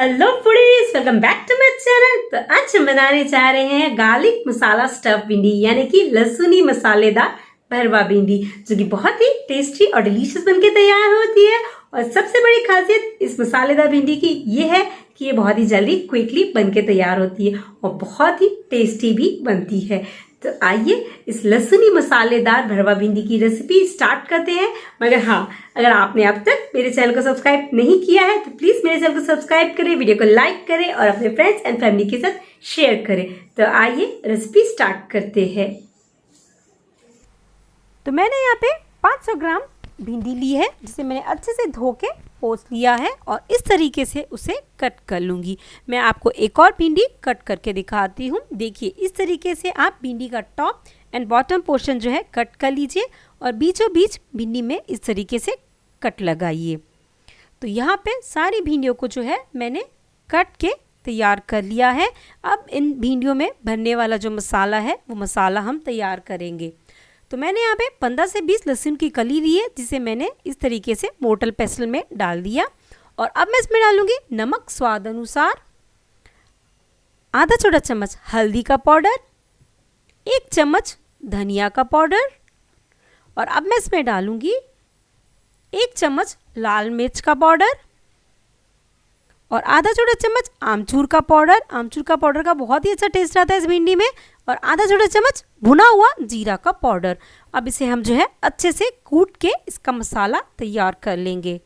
Hello foodies, welcome back to my channel. तो आज हम बनाने जा रहे हैं गार्लिक मसाला स्टफ भिंडी, यानी कि लहसुनी मसालेदार भरवा भिंडी, जो कि बहुत ही टेस्टी और डिलीशियस बनके तैयार होती है। और सबसे बड़ी खासियत इस मसालेदार भिंडी की ये है कि ये बहुत ही जल्दी क्विकली बनके तैयार होती है और बहुत ही टेस्टी भी बनती है। तो आइए इस लहसुनी मसालेदार भरवा भिंडी की रेसिपी स्टार्ट करते हैं। मगर हाँ, अगर आपने अब तक मेरे चैनल को सब्सक्राइब नहीं किया है तो प्लीज़ मेरे चैनल को सब्सक्राइब करें, वीडियो को लाइक करें और अपने फ्रेंड्स एंड फैमिली के साथ शेयर करें। तो आइए रेसिपी स्टार्ट करते हैं। तो मैंने यहाँ पे 500 ग्राम भिंडी ली है, जिसे मैंने अच्छे से धो के पोंछ लिया है और इस तरीके से उसे कट कर लूँगी। मैं आपको एक और भिंडी कट करके दिखाती हूँ। देखिए, इस तरीके से आप भिंडी का टॉप एंड बॉटम पोर्शन जो है कट कर लीजिए और बीचों बीच भिंडी में इस तरीके से कट लगाइए। तो यहाँ पे सारी भिंडियों को जो है मैंने कट के तैयार कर लिया है। अब इन भिंडियों में भरने वाला जो मसाला है वो मसाला हम तैयार करेंगे। तो मैंने यहाँ पे 15 से 20 लहसुन की कली ली है, जिसे मैंने इस तरीके से मोटल पेस्टल में डाल दिया। और अब मैं इसमें डालूंगी नमक स्वाद अनुसार, आधा छोटा चम्मच हल्दी का पाउडर, 1 चम्मच धनिया का पाउडर और अब मैं इसमें डालूंगी 1 चम्मच लाल मिर्च का पाउडर और आधा छोटा चम्मच आमचूर का पाउडर। आमचूर का पाउडर का बहुत ही अच्छा टेस्ट आता है इस भिंडी में। और आधा छोटा चम्मच भुना हुआ जीरा का पाउडर। अब इसे हम जो है अच्छे से कूट के इसका मसाला तैयार कर लेंगे।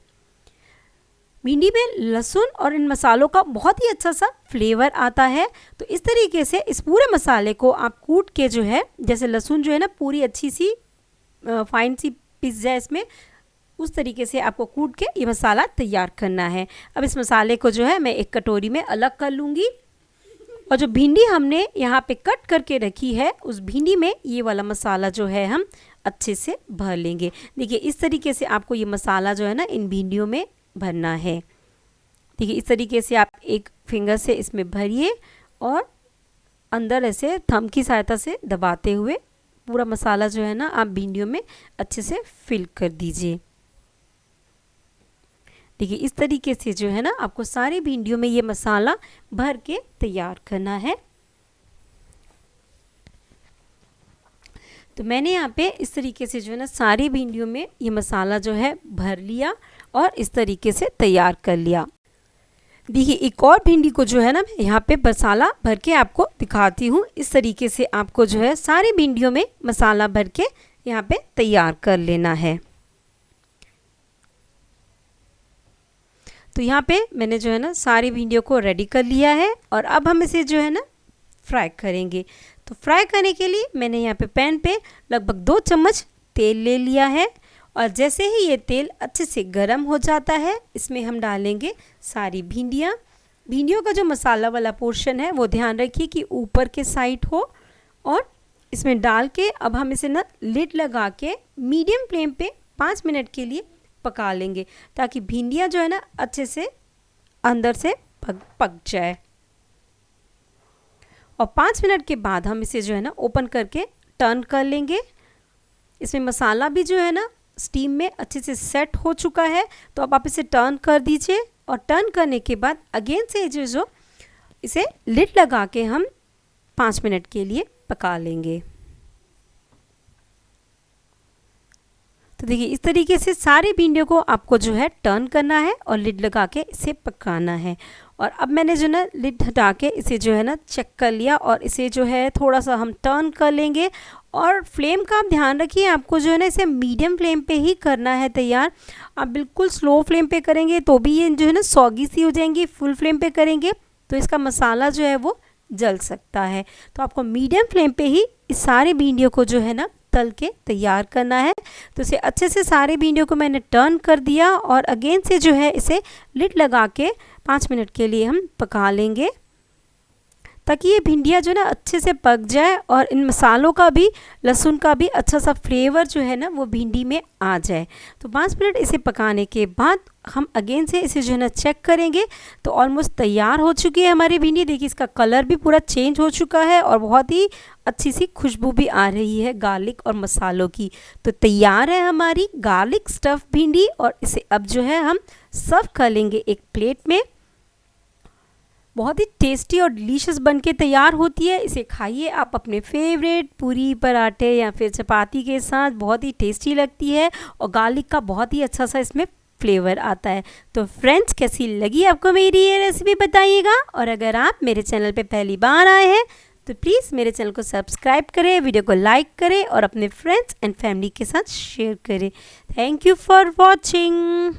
भिंडी में लहसुन और इन मसालों का बहुत ही अच्छा सा फ्लेवर आता है। तो इस तरीके से इस पूरे मसाले को आप कूट के जो है, जैसे लहसुन जो है ना पूरी अच्छी सी फाइन सी पिस जाए इसमें, उस तरीके से आपको कूट के ये मसाला तैयार करना है। अब इस मसाले को जो है मैं एक कटोरी में अलग कर लूँगी और जो भिंडी हमने यहाँ पे कट करके रखी है उस भिंडी में ये वाला मसाला जो है हम अच्छे से भर लेंगे। देखिए, इस तरीके से आपको ये मसाला जो है ना इन भिंडियों में भरना है। देखिए, इस तरीके से आप एक फिंगर से इसमें भरिए और अंदर ऐसे थंब की सहायता से दबाते हुए पूरा मसाला जो है ना आप भिंडियों में अच्छे से फिल कर दीजिए। देखिए, इस तरीके से जो है ना आपको सारी भिंडियों में ये मसाला भर के तैयार करना है। तो मैंने यहाँ पे इस तरीके से जो है ना सारी भिंडियों में ये मसाला जो है भर लिया और इस तरीके से तैयार कर लिया। देखिए, एक और भिंडी को जो है ना मैं यहाँ पे मसाला भर के आपको दिखाती हूँ। इस तरीके से आपको जो है सारी भिंडियों में मसाला भर के यहाँ पे तैयार कर लेना है। तो यहाँ पे मैंने जो है ना सारी भिंडियों को रेडी कर लिया है और अब हम इसे जो है ना फ्राई करेंगे। तो फ्राई करने के लिए मैंने यहाँ पे पैन पे लगभग 2 चम्मच तेल ले लिया है और जैसे ही ये तेल अच्छे से गर्म हो जाता है इसमें हम डालेंगे सारी भिंडियाँ। भिंडियों का जो मसाला वाला पोर्शन है वो ध्यान रखिए कि ऊपर के साइड हो और इसमें डाल के अब हम इसे ना लिड लगा के मीडियम फ्लेम पे 5 मिनट के लिए पका लेंगे, ताकि भिंडियाँ जो है ना अच्छे से अंदर से पक जाए। और 5 मिनट के बाद हम इसे जो है ना ओपन करके टर्न कर लेंगे। इसमें मसाला भी जो है ना स्टीम में अच्छे से सेट हो चुका है। तो अब आप इसे टर्न कर दीजिए और टर्न करने के बाद अगेन से जो इसे लिड लगा के हम 5 मिनट के लिए पका लेंगे। तो देखिए, इस तरीके से सारी भिंडियों को आपको जो है टर्न करना है और लिड लगा के इसे पकाना है। और अब मैंने जो ना लिड हटा के इसे जो है ना चेक कर लिया और इसे जो है थोड़ा सा हम टर्न कर लेंगे। और फ्लेम का आप ध्यान रखिए, आपको जो है ना इसे मीडियम फ्लेम पे ही करना है तैयार। आप बिल्कुल स्लो फ्लेम पे करेंगे तो भी ये जो है ना सौगी सी हो जाएंगी। फुल फ्लेम पे करेंगे तो इसका मसाला जो है वो जल सकता है। तो आपको मीडियम फ्लेम पे ही इस सारी भिंडियों को जो है ना तल के तैयार करना है। तो इसे अच्छे से सारे भिंडियों को मैंने टर्न कर दिया और अगेन से जो है इसे लिड लगा के 5 मिनट के लिए हम पका लेंगे, ताकि ये भिंडियाँ जो है ना अच्छे से पक जाए और इन मसालों का भी, लहसुन का भी अच्छा सा फ्लेवर जो है ना वो भिंडी में आ जाए। तो 5 मिनट इसे पकाने के बाद हम अगेन से इसे जो है ना चेक करेंगे तो ऑलमोस्ट तैयार हो चुकी है हमारी भिंडी। देखिए, इसका कलर भी पूरा चेंज हो चुका है और बहुत ही अच्छी सी खुशबू भी आ रही है गार्लिक और मसालों की। तो तैयार है हमारी गार्लिक स्टफ भिंडी और इसे अब जो है हम सर्व कर लेंगे एक प्लेट में। बहुत ही टेस्टी और डिलीशियस बन के तैयार होती है। इसे खाइए आप अपने फेवरेट पूरी पराठे या फिर चपाती के साथ, बहुत ही टेस्टी लगती है और गार्लिक का बहुत ही अच्छा सा इसमें फ्लेवर आता है। तो फ्रेंड्स, कैसी लगी आपको मेरी ये रेसिपी बताइएगा। और अगर आप मेरे चैनल पे पहली बार आए हैं तो प्लीज़ मेरे चैनल को सब्सक्राइब करें, वीडियो को लाइक करें और अपने फ्रेंड्स एंड फैमिली के साथ शेयर करें। Thank you for watching.